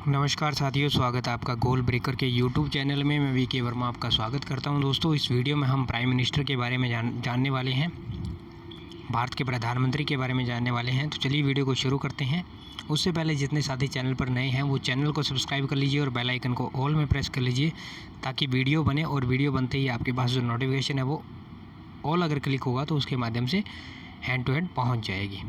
नमस्कार साथियों, स्वागत है आपका गोल ब्रेकर के यूट्यूब चैनल में। मैं वीके वर्मा आपका स्वागत करता हूं। दोस्तों, इस वीडियो में हम प्राइम मिनिस्टर के बारे में जानने वाले हैं, भारत के प्रधानमंत्री के बारे में जानने वाले हैं। तो चलिए वीडियो को शुरू करते हैं। उससे पहले जितने साथी चैनल पर नए हैं वो चैनल को सब्सक्राइब कर लीजिए और बेल आइकन को ऑल में प्रेस कर लीजिए, ताकि वीडियो बने और वीडियो बनते ही आपके पास जो नोटिफिकेशन है वो ऑल अगर क्लिक होगा तो उसके माध्यम से हैंड टू हैंड पहुँच जाएगी।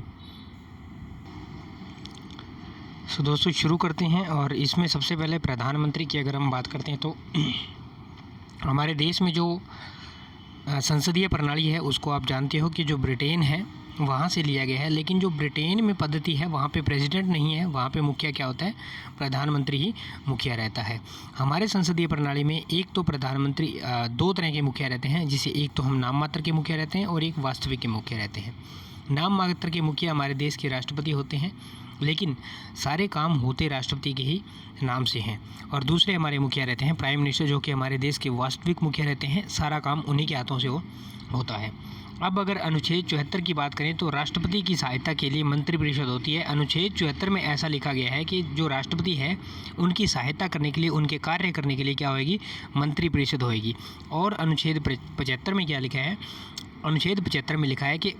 सो दोस्तों, शुरू करते हैं। और इसमें सबसे पहले प्रधानमंत्री की अगर हम बात करते हैं तो हमारे देश में जो संसदीय प्रणाली है उसको आप जानते हो कि जो ब्रिटेन है वहाँ से लिया गया है। लेकिन जो ब्रिटेन में पद्धति है वहाँ पे प्रेसिडेंट नहीं है, वहाँ पे मुखिया क्या होता है, प्रधानमंत्री ही मुखिया रहता है। हमारे संसदीय प्रणाली में एक तो प्रधानमंत्री दो तरह के मुखिया रहते हैं, जिसे एक तो हम नाम मात्र के मुखिया रहते हैं और एक वास्तविक के मुखिया रहते हैं। नाम मात्र के मुखिया हमारे देश के राष्ट्रपति होते हैं, लेकिन सारे काम होते राष्ट्रपति के ही नाम से हैं। और दूसरे हमारे मुखिया रहते हैं प्राइम मिनिस्टर, जो कि हमारे देश के वास्तविक मुखिया रहते हैं। सारा काम उन्हीं के हाथों से होता है। अब अगर अनुच्छेद 74 की बात करें तो राष्ट्रपति की सहायता के लिए मंत्रिपरिषद होती है। अनुच्छेद 74 में ऐसा लिखा गया है कि जो राष्ट्रपति है उनकी सहायता करने के लिए, उनके कार्य करने के लिए क्या होएगी, मंत्रिपरिषद होएगी। और अनुच्छेद 75 में क्या लिखा है, अनुच्छेद 75 में लिखा है कि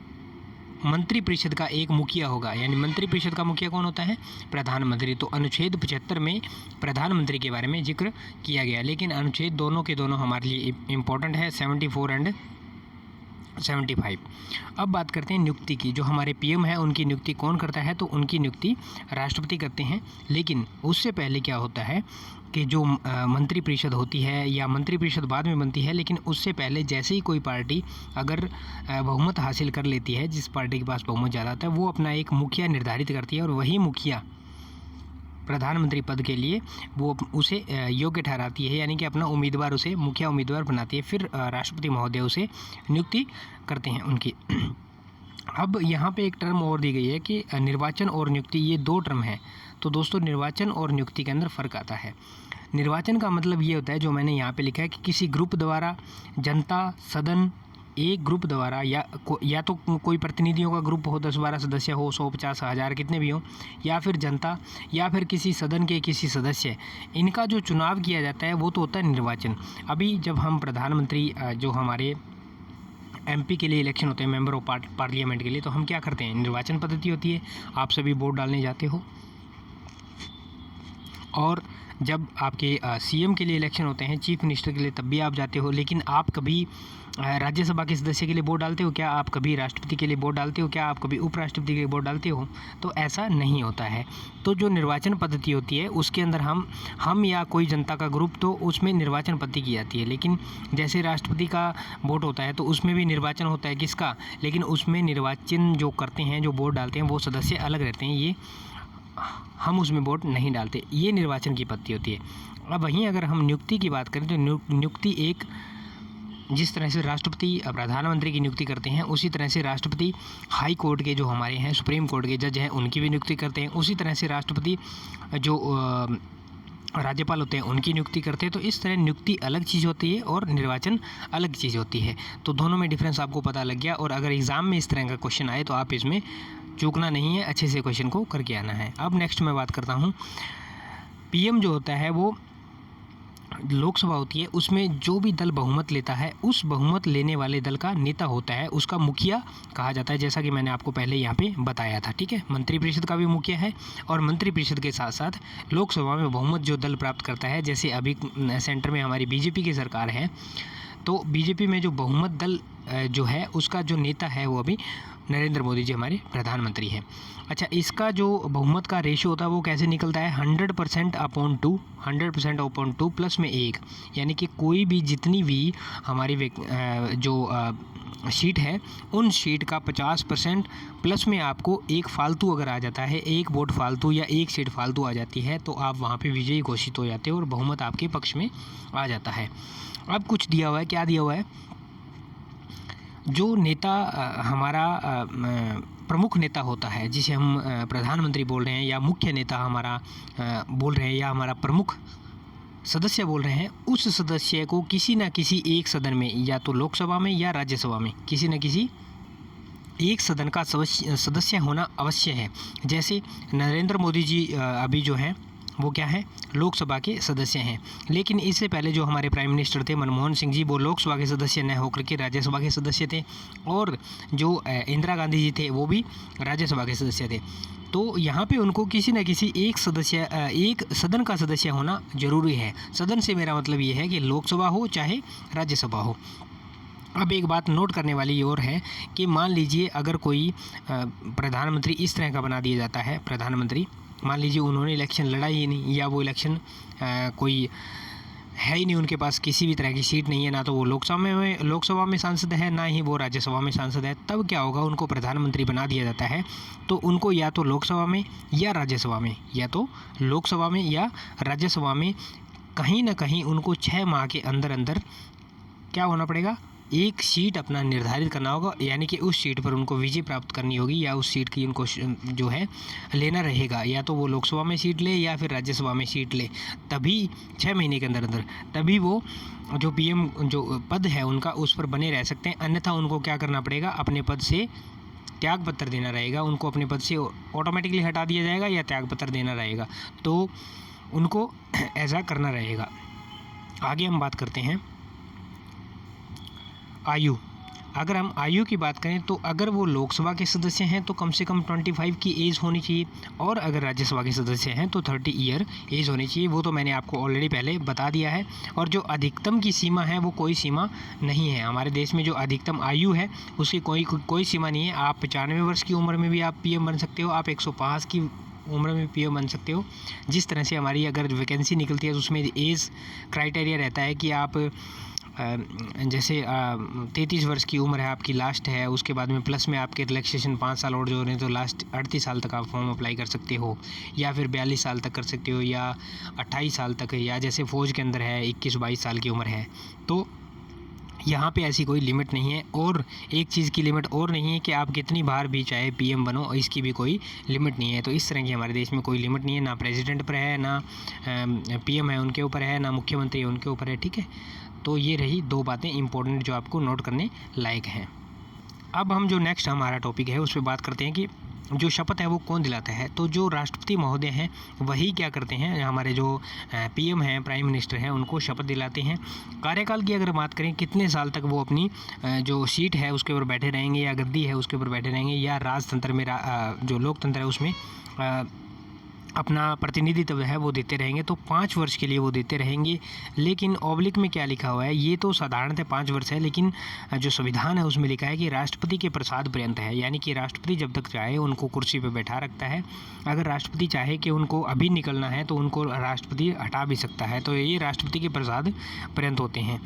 मंत्रिपरिषद का एक मुखिया होगा, यानी मंत्रिपरिषद का मुखिया कौन होता है, प्रधानमंत्री। तो अनुच्छेद 75 में प्रधानमंत्री के बारे में जिक्र किया गया। लेकिन अनुच्छेद दोनों के दोनों हमारे लिए इम्पोर्टेंट है, 74 एंड 75। अब बात करते हैं नियुक्ति की। जो हमारे पीएम है उनकी नियुक्ति कौन करता है, तो उनकी नियुक्ति राष्ट्रपति करते हैं। लेकिन उससे पहले क्या होता है कि जो मंत्रिपरिषद होती है, या मंत्रिपरिषद बाद में बनती है, लेकिन उससे पहले जैसे ही कोई पार्टी अगर बहुमत हासिल कर लेती है, जिस पार्टी के पास बहुमत ज़्यादा होता है, वो अपना एक मुखिया निर्धारित करती है और वही मुखिया प्रधानमंत्री पद के लिए वो उसे योग्य ठहराती है, यानी कि अपना उम्मीदवार, उसे मुखिया उम्मीदवार बनाती है। फिर राष्ट्रपति महोदय उसे नियुक्ति करते हैं उनकी। अब यहाँ पे एक टर्म और दी गई है कि निर्वाचन और नियुक्ति, ये दो टर्म है। तो दोस्तों, निर्वाचन और नियुक्ति के अंदर फ़र्क आता है। निर्वाचन का मतलब ये होता है, जो मैंने यहाँ पे लिखा है, कि किसी ग्रुप द्वारा, जनता, सदन, एक ग्रुप द्वारा, या तो कोई प्रतिनिधियों का ग्रुप हो, 10-12 सदस्य हो, 100, 50, 1000 कितने भी हो, या फिर जनता, या फिर किसी सदन के किसी सदस्य, इनका जो चुनाव किया जाता है वो तो होता है निर्वाचन। अभी जब हम प्रधानमंत्री, जो हमारे एमपी के लिए इलेक्शन होते हैं, मेंबर ऑफ पार्लियामेंट के लिए, तो हम क्या करते हैं, निर्वाचन पद्धति होती है। आप सभी वोट डालने जाते हो। और जब आपके सीएम के लिए इलेक्शन होते हैं, चीफ मिनिस्टर के लिए, तब भी आप जाते हो। लेकिन आप कभी राज्यसभा के सदस्य के लिए वोट डालते हो क्या? आप कभी राष्ट्रपति के लिए वोट डालते हो क्या? आप कभी उपराष्ट्रपति के लिए वोट डालते हो? तो ऐसा नहीं होता है। तो जो निर्वाचन पद्धति होती है उसके अंदर हम या कोई जनता का ग्रुप, तो उसमें निर्वाचन पद्धति की जाती है। लेकिन जैसे राष्ट्रपति का वोट होता है तो उसमें भी निर्वाचन होता है, किसका? लेकिन उसमें निर्वाचन जो करते हैं, जो वोट डालते हैं, वो सदस्य अलग रहते हैं। ये हम उसमें वोट नहीं डालते। ये निर्वाचन की पद्धति होती है। अब वहीं अगर हम नियुक्ति की बात करें तो नियुक्ति एक, जिस तरह से राष्ट्रपति प्रधानमंत्री की नियुक्ति करते हैं, उसी तरह से राष्ट्रपति हाई कोर्ट के जो हमारे हैं, सुप्रीम कोर्ट के जज हैं, उनकी भी नियुक्ति करते हैं। उसी तरह से राष्ट्रपति जो राज्यपाल होते हैं उनकी नियुक्ति करते हैं। तो इस तरह नियुक्ति अलग चीज़ होती है और निर्वाचन अलग चीज़ होती है। तो दोनों में डिफरेंस आपको पता लग गया। और अगर एग्ज़ाम में इस तरह का क्वेश्चन आए तो आप इसमें चूकना नहीं है, अच्छे से क्वेश्चन को करके आना है। अब नेक्स्ट मैं बात करता हूँ, पीएम जो होता है वो लोकसभा होती है, उसमें जो भी दल बहुमत लेता है, उस बहुमत लेने वाले दल का नेता होता है, उसका मुखिया कहा जाता है, जैसा कि मैंने आपको पहले यहाँ पे बताया था। ठीक है, मंत्रिपरिषद का भी मुखिया है, और मंत्रिपरिषद के साथ साथ लोकसभा में बहुमत जो दल प्राप्त करता है, जैसे अभी सेंटर में हमारी बीजेपी की सरकार है, तो बीजेपी में जो बहुमत दल जो है उसका जो नेता है वो अभी नरेंद्र मोदी जी हमारे प्रधानमंत्री हैं। अच्छा, इसका जो बहुमत का रेशियो होता है वो कैसे निकलता है, 100% अपॉन 2, 100% अपॉन 2 प्लस में 1, यानी कि कोई भी जितनी भी हमारी जो सीट है, उन सीट का 50% प्लस में आपको एक फालतू अगर आ जाता है, एक वोट फालतू या एक सीट फालतू आ जाती है, तो आप वहाँ पे विजयी घोषित हो जाते हो और बहुमत आपके पक्ष में आ जाता है। अब कुछ दिया हुआ है, क्या दिया हुआ है, जो नेता हमारा प्रमुख नेता होता है, जिसे हम प्रधानमंत्री बोल रहे हैं, या मुख्य नेता हमारा बोल रहे हैं, या हमारा प्रमुख सदस्य बोल रहे हैं, उस सदस्य को किसी न किसी एक सदन में, या तो लोकसभा में या राज्यसभा में, किसी न किसी एक सदन का सदस्य होना अवश्य है। जैसे नरेंद्र मोदी जी अभी जो हैं वो क्या है, लोकसभा के सदस्य हैं। लेकिन इससे पहले जो हमारे प्राइम मिनिस्टर थे मनमोहन सिंह जी, वो लोकसभा के सदस्य न होकर के राज्यसभा के सदस्य थे, और जो इंदिरा गांधी जी थे वो भी राज्यसभा के सदस्य थे। तो यहाँ पे उनको किसी न किसी एक सदन का सदस्य होना जरूरी है। सदन से मेरा मतलब ये है कि लोकसभा हो चाहे राज्यसभा हो। अब एक बात नोट करने वाली और है कि मान लीजिए अगर कोई प्रधानमंत्री इस तरह का बना दिया जाता है, प्रधानमंत्री मान लीजिए उन्होंने इलेक्शन लड़ा ही नहीं, या वो इलेक्शन कोई है ही नहीं, उनके पास किसी भी तरह की सीट नहीं है, ना तो वो लोकसभा में सांसद है, ना ही वो राज्यसभा में सांसद है, तब क्या होगा, उनको प्रधानमंत्री बना दिया जाता है तो उनको या तो लोकसभा में या राज्यसभा में, या तो लोकसभा में या राज्यसभा में कहीं ना कहीं उनको 6 माह के अंदर अंदर क्या होना पड़ेगा, एक सीट अपना निर्धारित करना होगा, यानी कि उस सीट पर उनको विजय प्राप्त करनी होगी, या उस सीट की उनको जो है लेना रहेगा, या तो वो लोकसभा में सीट ले या फिर राज्यसभा में सीट ले, तभी 6 महीने के अंदर अंदर तभी वो जो पीएम जो पद है उनका उस पर बने रह सकते हैं। अन्यथा उनको क्या करना पड़ेगा, अपने पद से त्याग पत्र देना रहेगा, उनको अपने पद से ऑटोमेटिकली हटा दिया जाएगा या त्याग पत्र देना रहेगा, तो उनको ऐसा करना रहेगा। आगे हम बात करते हैं आयु। अगर हम आयु की बात करें तो अगर वो लोकसभा के सदस्य हैं तो कम से कम 25 की एज होनी चाहिए, और अगर राज्यसभा के सदस्य हैं तो 30 ईयर एज होनी चाहिए। वो तो मैंने आपको ऑलरेडी पहले बता दिया है। और जो अधिकतम की सीमा है वो कोई सीमा नहीं है। हमारे देश में जो अधिकतम आयु है उसकी कोई सीमा नहीं है। आप 95 वर्ष की उम्र में भी आप पीएम बन सकते हो, आप 105 की उम्र में पीएम बन सकते हो। जिस तरह से हमारी अगर वैकेंसी निकलती है तो उसमें एज क्राइटेरिया रहता है कि आप जैसे 33 वर्ष की उम्र है आपकी लास्ट है, उसके बाद में प्लस में आपके रिलैक्सेशन 5 साल और जो रहे तो लास्ट 38 साल तक आप फॉर्म अप्लाई कर सकते हो, या फिर 42 साल तक कर सकते हो, या 28 साल तक, या जैसे फ़ौज के अंदर है 21-22 साल की उम्र है। तो यहाँ पे ऐसी कोई लिमिट नहीं है। और एक चीज़ की लिमिट और नहीं है कि आप कितनी बार भी चाहे पीएम बनो, इसकी भी कोई लिमिट नहीं है। तो इस तरह की हमारे देश में कोई लिमिट नहीं है, ना प्रेसिडेंट पर है, ना पीएम है उनके ऊपर है, ना मुख्यमंत्री है उनके ऊपर है। ठीक है, तो ये रही 2 बातें इंपॉर्टेंट जो आपको नोट करने लायक हैं। अब हम जो नेक्स्ट हमारा टॉपिक है उस पर बात करते हैं कि जो शपथ है वो कौन दिलाता है। तो जो राष्ट्रपति महोदय हैं वही क्या करते हैं, हमारे जो पीएम हैं, प्राइम मिनिस्टर हैं, उनको शपथ दिलाते हैं। कार्यकाल की अगर बात करें, कितने साल तक वो अपनी जो सीट है उसके ऊपर बैठे रहेंगे, या गद्दी है उसके ऊपर बैठे रहेंगे, या राजतंत्र में जो लोकतंत्र है उसमें अपना प्रतिनिधित्व है वो देते रहेंगे, तो 5 वर्ष के लिए वो देते रहेंगे। लेकिन ऑब्लिक में क्या लिखा हुआ है, ये तो साधारणतः 5 वर्ष है, लेकिन जो संविधान है उसमें लिखा है कि राष्ट्रपति के प्रसाद पर्यंत है, यानी कि राष्ट्रपति जब तक चाहे उनको कुर्सी पर बैठा रखता है। अगर राष्ट्रपति चाहे कि उनको अभी निकलना है तो उनको राष्ट्रपति हटा भी सकता है। तो ये राष्ट्रपति के प्रसाद पर्यंत होते हैं।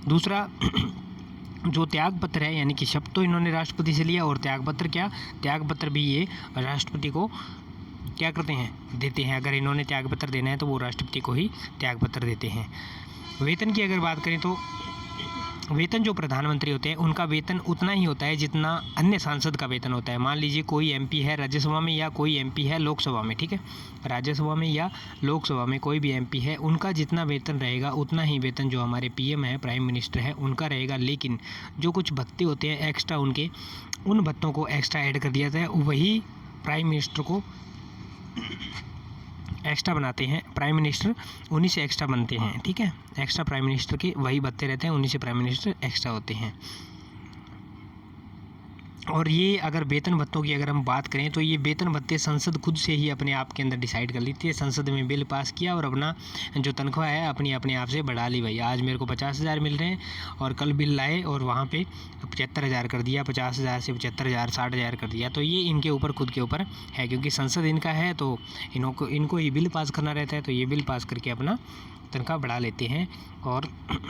दूसरा जो त्याग पत्र है, यानी कि शपथ तो इन्होंने राष्ट्रपति से लिया, और त्याग पत्र भी ये राष्ट्रपति को क्या करते हैं, देते हैं। अगर इन्होंने त्याग पत्र देना है तो वो राष्ट्रपति को ही त्याग पत्र देते हैं। वेतन की अगर बात करें तो वेतन जो प्रधानमंत्री होते हैं उनका वेतन उतना ही होता है जितना अन्य सांसद का वेतन होता है। मान लीजिए कोई एमपी है राज्यसभा में, या कोई एमपी है लोकसभा में, ठीक है, राज्यसभा में या लोकसभा में कोई भी एमपी है, उनका जितना वेतन रहेगा उतना ही वेतन जो हमारे पीएम है, प्राइम मिनिस्टर है, उनका रहेगा। लेकिन जो कुछ भत्ते होते हैं एक्स्ट्रा, उन भत्तों को एक्स्ट्रा ऐड कर दिया जाता है, वही प्राइम मिनिस्टर को एक्स्ट्रा बनाते हैं। प्राइम मिनिस्टर उन्हीं से एक्स्ट्रा बनते हैं। ठीक है, एक्स्ट्रा प्राइम मिनिस्टर के वही भत्ते रहते हैं, उन्हीं से प्राइम मिनिस्टर एक्स्ट्रा होते हैं। और ये अगर वेतन भत्तों की अगर हम बात करें तो ये वेतन भत्ते संसद खुद से ही अपने आप के अंदर डिसाइड कर लेती है। संसद में बिल पास किया और अपना जो तनख्वाह है अपने आप से बढ़ा ली। भाई आज मेरे को 50,000 मिल रहे हैं, और कल बिल लाए और वहाँ पे 75,000 कर दिया, 50,000 से 75,000 60,000 कर दिया। तो ये इनके ऊपर खुद के ऊपर है, क्योंकि संसद इनका है तो इनको ही बिल पास करना रहता है। तो ये बिल पास करके अपना तनख्वाह बढ़ा लेते हैं। और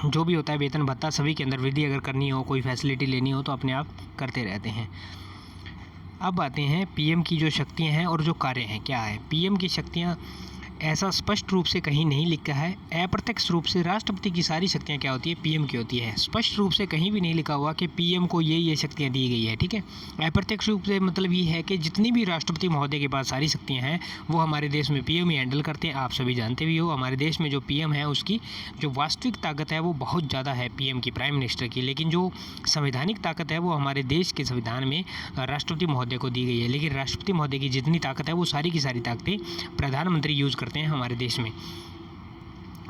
जो भी होता है वेतन भत्ता सभी के अंदर वृद्धि अगर करनी हो, कोई फैसिलिटी लेनी हो तो अपने आप करते रहते हैं। अब आते हैं पीएम की जो शक्तियां हैं और जो कार्य हैं क्या है। पीएम की शक्तियां ऐसा स्पष्ट रूप से कहीं नहीं लिखा है। अप्रत्यक्ष रूप से राष्ट्रपति की सारी शक्तियां क्या होती है, पीएम की होती है। स्पष्ट रूप से कहीं भी नहीं लिखा हुआ कि पीएम को ये शक्तियां दी गई है। ठीक है, अप्रत्यक्ष रूप से मतलब ये है कि जितनी भी राष्ट्रपति महोदय के पास सारी शक्तियां हैं वो हमारे देश में पीएम ही हैंडल करते हैं। आप सभी जानते भी हो हमारे देश में जो पीएम है उसकी जो वास्तविक ताकत है वो बहुत ज़्यादा है पीएम की, प्राइम मिनिस्टर की। लेकिन जो संवैधानिक ताकत है वो हमारे देश के संविधान में राष्ट्रपति महोदय को दी गई है। लेकिन राष्ट्रपति महोदय की जितनी ताकत है वो सारी की सारी ताकतें प्रधानमंत्री यूज़ करते हैं हमारे देश में,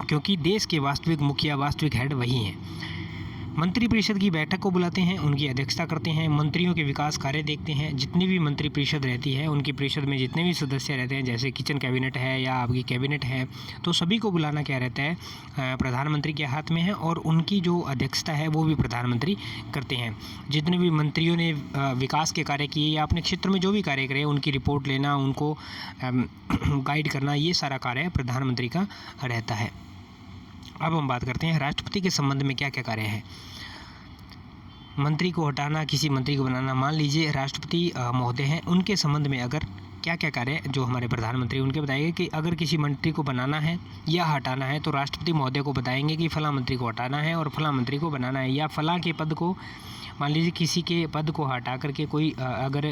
क्योंकि देश के वास्तविक मुखिया, वास्तविक हेड वही हैं। मंत्रिपरिषद की बैठक को बुलाते हैं, उनकी अध्यक्षता करते हैं, मंत्रियों के विकास कार्य देखते हैं। जितनी भी मंत्रिपरिषद रहती है, उनकी परिषद में जितने भी सदस्य रहते हैं, जैसे किचन कैबिनेट है या आपकी कैबिनेट है, तो सभी को बुलाना क्या रहता है, प्रधानमंत्री के हाथ में है, और उनकी जो अध्यक्षता है वो भी प्रधानमंत्री करते हैं। जितने भी मंत्रियों ने विकास के कार्य किए या अपने क्षेत्र में जो भी कार्य करे, उनकी रिपोर्ट लेना, उनको गाइड करना, ये सारा कार्य प्रधानमंत्री का रहता है। अब हम बात करते हैं राष्ट्रपति के संबंध में क्या क्या कार्य है। मंत्री को हटाना, किसी मंत्री को बनाना। मान लीजिए राष्ट्रपति महोदय हैं, उनके संबंध में अगर क्या क्या कार्य जो हमारे प्रधानमंत्री उनके बताएंगे कि अगर किसी मंत्री को बनाना है या हटाना है तो राष्ट्रपति महोदय को बताएंगे कि फलां मंत्री को हटाना है और फलां मंत्री को बनाना है, या फलां के पद को, मान लीजिए किसी के पद को हटा करके कोई अगर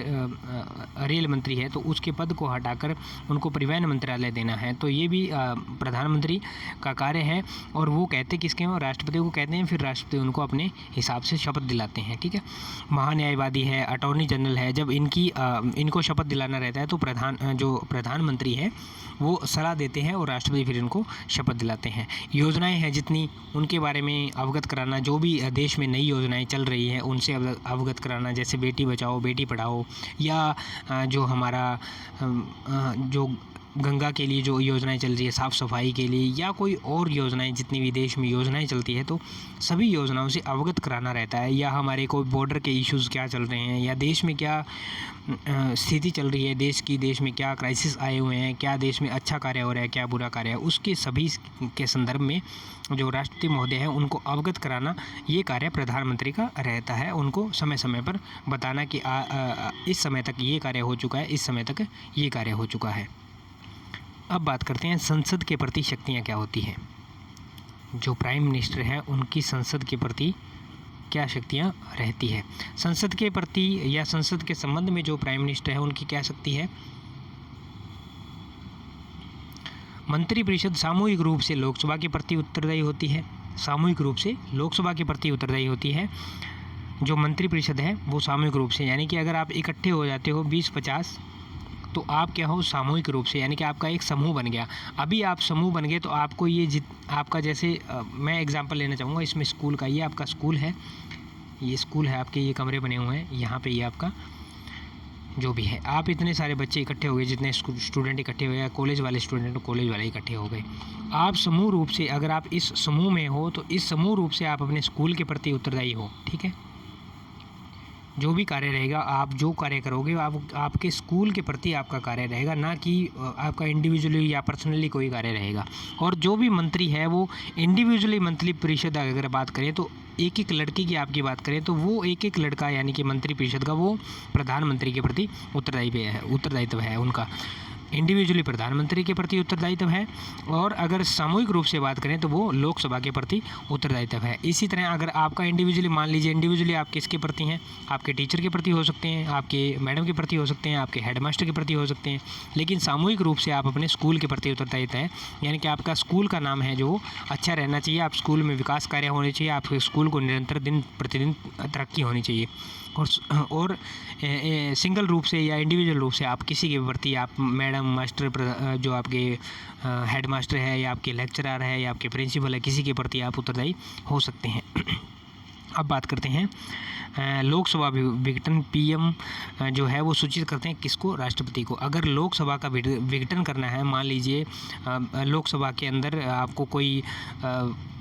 रेल मंत्री है तो उसके पद को हटाकर उनको परिवहन मंत्रालय देना है, तो ये भी प्रधानमंत्री का कार्य है। और वो कहते किसके हैं, राष्ट्रपति को कहते हैं, फिर राष्ट्रपति उनको अपने हिसाब से शपथ दिलाते हैं। ठीक है, महान्यायवादी है, अटॉर्नी जनरल है, जब इनको शपथ दिलाना रहता है तो प्रधानमंत्री है वो सलाह देते हैं और राष्ट्रपति फिर इनको शपथ दिलाते हैं। योजनाएं हैं जितनी, उनके बारे में अवगत कराना, जो भी देश में नई योजनाएं चल रही हैं उनसे अवगत कराना, जैसे बेटी बचाओ बेटी पढ़ाओ, या जो हमारा जो गंगा के लिए जो योजनाएं चल रही है, साफ़ सफाई के लिए, या कोई और योजनाएं, जितनी भी देश में योजनाएं चलती है तो सभी योजनाओं से अवगत कराना रहता है। या हमारे कोई बॉर्डर के इश्यूज़ क्या चल रहे हैं, या देश में क्या स्थिति चल रही है, देश में क्या क्राइसिस आए हुए हैं, क्या देश में अच्छा कार्य हो रहा है, क्या बुरा कार्य है, उसके सभी के संदर्भ में जो राष्ट्रपति महोदय हैं उनको अवगत कराना, ये कार्य प्रधानमंत्री का रहता है। उनको समय समय पर बताना कि इस समय तक ये कार्य हो चुका है, इस समय तक ये कार्य हो चुका है। अब बात करते हैं संसद के प्रति शक्तियाँ क्या होती हैं। जो प्राइम मिनिस्टर हैं उनकी संसद के प्रति क्या शक्तियाँ रहती है। संसद के प्रति या संसद के संबंध में जो प्राइम मिनिस्टर है उनकी क्या शक्ति है। मंत्रिपरिषद सामूहिक रूप से लोकसभा के प्रति उत्तरदायी होती है, सामूहिक रूप से लोकसभा के प्रति उत्तरदायी होती है। जो मंत्रिपरिषद है वो सामूहिक रूप से, यानी कि अगर आप इकट्ठे हो जाते हो 20-50 तो आप क्या हो, सामूहिक रूप से, यानी कि आपका एक समूह बन गया। अभी आप समूह बन गए तो आपको ये आपका जैसे मैं एग्जांपल लेना चाहूँगा इसमें स्कूल का। ये आपका स्कूल है, ये स्कूल है, आपके ये कमरे बने हुए हैं, यहाँ पे ये आपका जो भी है, आप इतने सारे बच्चे इकट्ठे हो गए, जितने स्टूडेंट इकट्ठे हुए, या कॉलेज वाले स्टूडेंट कॉलेज वाले इकट्ठे हो गए। आप समूह रूप से, अगर आप इस समूह में हो तो इस समूह रूप से आप अपने स्कूल के प्रति उत्तरदायी हो। ठीक है, जो भी कार्य रहेगा, आप जो कार्य करोगे आपके स्कूल के प्रति आपका कार्य रहेगा, ना कि आपका इंडिविजुअली या पर्सनली कोई कार्य रहेगा। और जो भी मंत्री है वो इंडिविजुअली, मंत्रिपरिषद अगर बात करें तो एक एक लड़के की आपकी बात करें तो वो एक एक लड़का, यानी कि मंत्रिपरिषद का, वो प्रधानमंत्री के प्रति उत्तरदायित्व है उनका। इंडिविजुअली प्रधानमंत्री के प्रति उत्तरदायित्व है, और अगर सामूहिक रूप से बात करें तो वो लोकसभा के प्रति उत्तरदायित्व है। इसी तरह अगर आपका इंडिविजुअली, मान लीजिए इंडिविजुअली आप किसके प्रति हैं, आपके टीचर के प्रति हो सकते हैं, आपके मैडम के प्रति हो सकते हैं, आपके हेडमास्टर के प्रति हो सकते हैं, लेकिन सामूहिक रूप से आप अपने स्कूल के प्रति उत्तरदायित्व है। यानी कि आपका स्कूल का नाम है जो अच्छा रहना चाहिए, आप स्कूल में विकास कार्य होने चाहिए, आपके स्कूल को निरंतर दिन प्रतिदिन तरक्की होनी चाहिए। और सिंगल रूप से या इंडिविजुअल रूप से आप किसी के प्रति, आप मैडम, मास्टर, जो आपके हेड मास्टर है, या आपके लेक्चरर है, या आपके प्रिंसिपल है, किसी के प्रति आप उत्तरदायी हो सकते हैं। अब बात करते हैं लोकसभा विघटन। पीएम जो है वो सूचित करते हैं किसको, राष्ट्रपति को। अगर लोकसभा का विघटन करना है, मान लीजिए लोकसभा के अंदर आपको कोई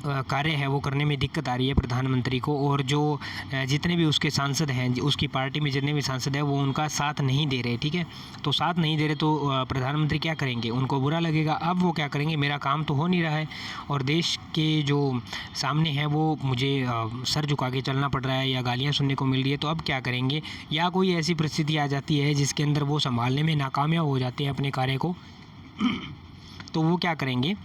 कार्य है वो करने में दिक्कत आ रही है प्रधानमंत्री को, और जो जितने भी उसके सांसद हैं, उसकी पार्टी में जितने भी सांसद हैं वो उनका साथ नहीं दे रहे, ठीक है, तो साथ नहीं दे रहे तो प्रधानमंत्री क्या करेंगे, उनको बुरा लगेगा। अब वो क्या करेंगे, मेरा काम तो हो नहीं रहा है और देश के जो सामने है वो मुझे सर झुका के चलना पड़ रहा है या गालियाँ सुनने को मिल रही है, तो अब क्या करेंगे, या कोई ऐसी परिस्थिति आ जाती है जिसके अंदर वो संभालने में नाकामयाब हो जाते हैं अपने कार्य को, तो वो क्या करेंगे,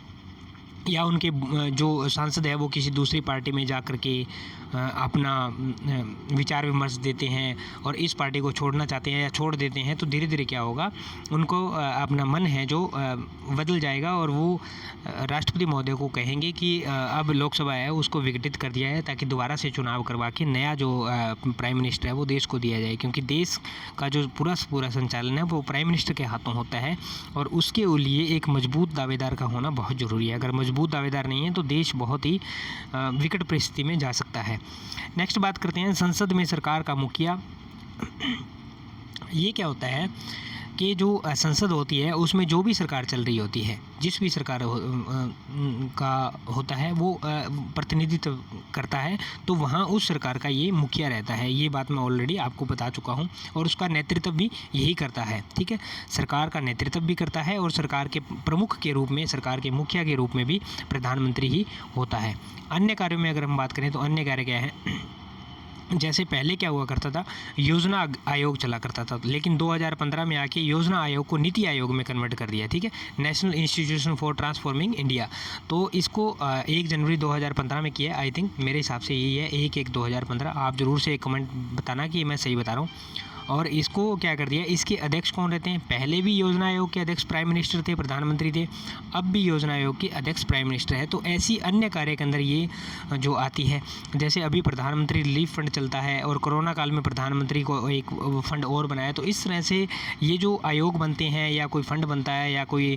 या उनके जो सांसद है वो किसी दूसरी पार्टी में जा कर के अपना विचार विमर्श देते हैं और इस पार्टी को छोड़ना चाहते हैं या छोड़ देते हैं, तो धीरे धीरे क्या होगा, उनको अपना मन है जो बदल जाएगा और वो राष्ट्रपति महोदय को कहेंगे कि अब लोकसभा है उसको विघटित कर दिया है ताकि दोबारा से चुनाव करवा के नया जो प्राइम मिनिस्टर है वो देश को दिया जाए, क्योंकि देश का जो पूरा संचालन है वो प्राइम मिनिस्टर के हाथों होता है और उसके लिए एक मजबूत दावेदार का होना बहुत ज़रूरी है। अगर मजबूत दावेदार नहीं है तो देश बहुत ही विकट परिस्थिति में जा सकता है। नेक्स्ट बात करते हैं संसद में सरकार का मुखिया। ये क्या होता है कि जो संसद होती है उसमें जो भी सरकार चल रही होती है, जिस भी सरकार का होता है वो प्रतिनिधित्व करता है, तो वहाँ उस सरकार का ये मुखिया रहता है। ये बात मैं ऑलरेडी आपको बता चुका हूँ और उसका नेतृत्व भी यही करता है। ठीक है, सरकार का नेतृत्व भी करता है और सरकार के प्रमुख के रूप में, सरकार के मुखिया के रूप में भी प्रधानमंत्री ही होता है। अन्य कार्यों में अगर हम बात करें तो अन्य कार्य क्या है, जैसे पहले क्या हुआ करता था, योजना आयोग चला करता था, लेकिन 2015 में आके योजना आयोग को नीति आयोग में कन्वर्ट कर दिया। ठीक है, national institution for transforming India. तो इसको 1 जनवरी 2015 में किया, आई थिंक मेरे हिसाब से यही है, 1/1/2015। आप ज़रूर से एक कमेंट बताना कि मैं सही बता रहा हूँ। और इसको क्या कर दिया, इसके अध्यक्ष कौन रहते हैं, पहले भी योजना आयोग के अध्यक्ष प्राइम मिनिस्टर थे, प्रधानमंत्री थे, अब भी योजना आयोग के अध्यक्ष प्राइम मिनिस्टर है। तो ऐसी अन्य कार्य के अंदर ये जो आती है, जैसे अभी प्रधानमंत्री रिलीफ फंड चलता है और कोरोना काल में प्रधानमंत्री को एक फंड और बनाया, तो इस तरह से ये जो आयोग बनते हैं या कोई फंड बनता है या कोई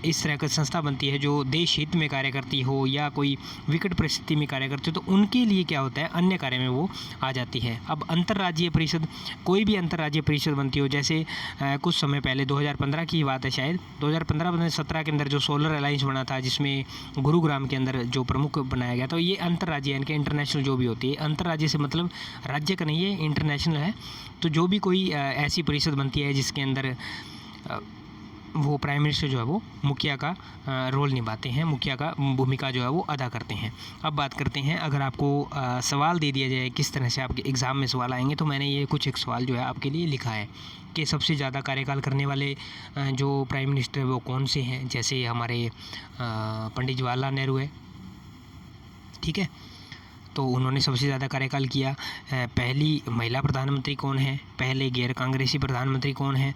इस तरह की संस्था बनती है जो देश हित में कार्य करती हो या कोई विकट परिस्थिति में कार्य करती हो, तो उनके लिए क्या होता है, अन्य कार्य में वो आ जाती है। अब अंतर्राज्यीय परिषद, कोई भी अंतर्राज्यीय परिषद बनती हो, जैसे कुछ समय पहले 2015 की बात है, शायद 2015-17 के अंदर जो सोलर अलायंस बना था जिसमें गुरुग्राम के अंदर जो प्रमुख बनाया गया, तो ये अंतर्राज्यीय यानी कि इंटरनेशनल जो भी होती है, अंतर्राज्यीय से मतलब राज्य का नहीं है, इंटरनेशनल है। तो जो भी कोई ऐसी परिषद बनती है जिसके अंदर वो प्राइम मिनिस्टर जो है वो मुखिया का रोल निभाते हैं, मुखिया का भूमिका जो है वो अदा करते हैं। अब बात करते हैं, अगर आपको सवाल दे दिया जाए किस तरह से आपके एग्ज़ाम में सवाल आएंगे, तो मैंने ये कुछ एक सवाल जो है आपके लिए लिखा है कि सबसे ज़्यादा कार्यकाल करने वाले जो प्राइम मिनिस्टर वो कौन से हैं। जैसे हमारे पंडित जवाहरलाल नेहरू है, ठीक है, तो उन्होंने सबसे ज़्यादा कार्यकाल किया। पहली महिला प्रधानमंत्री कौन है, पहले गैर कांग्रेसी प्रधानमंत्री कौन है,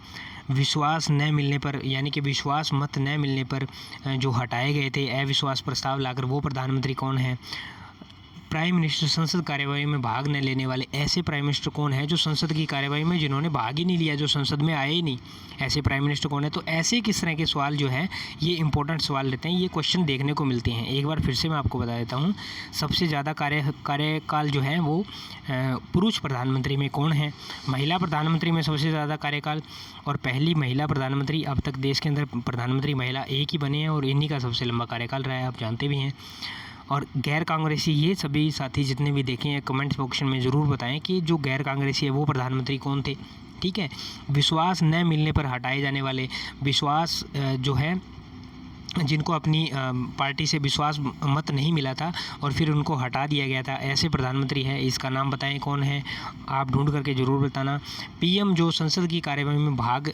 विश्वास न मिलने पर यानी कि विश्वास मत न मिलने पर जो हटाए गए थे अविश्वास प्रस्ताव लाकर वो प्रधानमंत्री कौन है, प्राइम मिनिस्टर संसद कार्यवाही में भाग न लेने वाले ऐसे प्राइम मिनिस्टर कौन है जो संसद की कार्यवाही में जिन्होंने भाग ही नहीं लिया, जो संसद में आए ही नहीं, ऐसे प्राइम मिनिस्टर कौन है। तो ऐसे किस तरह के सवाल जो हैं ये इंपॉर्टेंट सवाल रहते हैं, ये क्वेश्चन देखने को मिलते हैं। एक बार फिर से मैं आपको बता देता हूँ, सबसे ज़्यादा कार्यकाल जो है वो पुरुष प्रधानमंत्री में कौन है, महिला प्रधानमंत्री में सबसे ज़्यादा कार्यकाल, और पहली महिला प्रधानमंत्री, अब तक देश के अंदर प्रधानमंत्री महिला एक ही बने हैं और इन्हीं का सबसे लंबा कार्यकाल रहा है, आप जानते भी हैं। और गैर कांग्रेसी, ये सभी साथी जितने भी देखे हैं कमेंट सेक्शन में ज़रूर बताएं कि जो गैर कांग्रेसी है वो प्रधानमंत्री कौन थे। ठीक है, विश्वास न मिलने पर हटाए जाने वाले, विश्वास जो है जिनको अपनी पार्टी से विश्वास मत नहीं मिला था और फिर उनको हटा दिया गया था, ऐसे प्रधानमंत्री है, इसका नाम बताएं कौन है, आप ढूंढ करके ज़रूर बताना। पीएम जो संसद की कार्यवाही में भाग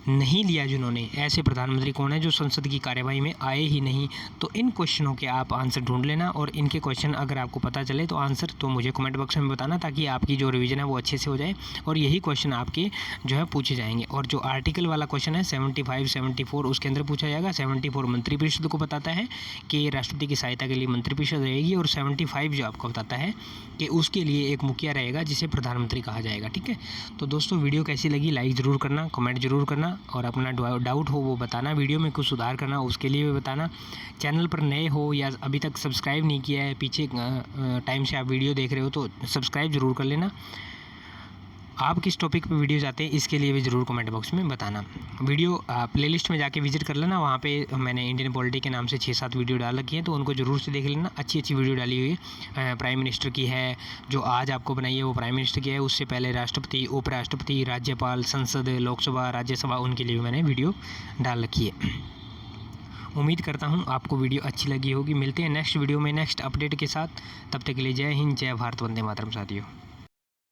नहीं लिया जिन्होंने, ऐसे प्रधानमंत्री कौन है जो संसद की कार्यवाही में आए ही नहीं। तो इन क्वेश्चनों के आप आंसर ढूंढ लेना और इनके क्वेश्चन अगर आपको पता चले तो आंसर तो मुझे कमेंट बॉक्स में बताना, ताकि आपकी जो रिवीजन है वो अच्छे से हो जाए और यही क्वेश्चन आपके जो है पूछे जाएंगे। और जो आर्टिकल वाला क्वेश्चन है 75, 74 उसके अंदर पूछा जाएगा। 74 मंत्रिपरिषद को बताता है कि राष्ट्रपति की सहायता के लिए मंत्रिपरिषद रहेगी, और 75 जो आपको बताता है कि उसके लिए एक मुखिया रहेगा जिसे प्रधानमंत्री कहा जाएगा। ठीक है, तो दोस्तों वीडियो कैसी लगी लाइक ज़रूर करना, कमेंट ज़रूर करना और अपना डाउट हो वो बताना, वीडियो में कुछ सुधार करना उसके लिए भी बताना। चैनल पर नए हो या अभी तक सब्सक्राइब नहीं किया है, पीछे टाइम से आप वीडियो देख रहे हो तो सब्सक्राइब ज़रूर कर लेना। आप किस टॉपिक पे वीडियो चाहते हैं इसके लिए भी ज़रूर कमेंट बॉक्स में बताना। वीडियो प्लेलिस्ट में जाके विजिट कर लेना, वहाँ पे मैंने इंडियन पॉलिटी के नाम से 6-7 वीडियो डाल रखी हैं, तो उनको ज़रूर से देख लेना। अच्छी अच्छी वीडियो डाली हुई है, प्राइम मिनिस्टर की है, जो आज आपको बनाई है वो प्राइम मिनिस्टर की है, उससे पहले राष्ट्रपति, उपराष्ट्रपति, राज्यपाल, संसद, लोकसभा, राज्यसभा, उनके लिए भी मैंने वीडियो डाल रखी है। उम्मीद करता हूँ आपको वीडियो अच्छी लगी होगी। मिलते हैं नेक्स्ट वीडियो में नेक्स्ट अपडेट के साथ, तब तक के लिए जय हिंद, जय भारत, वंदे मातरम साथियों।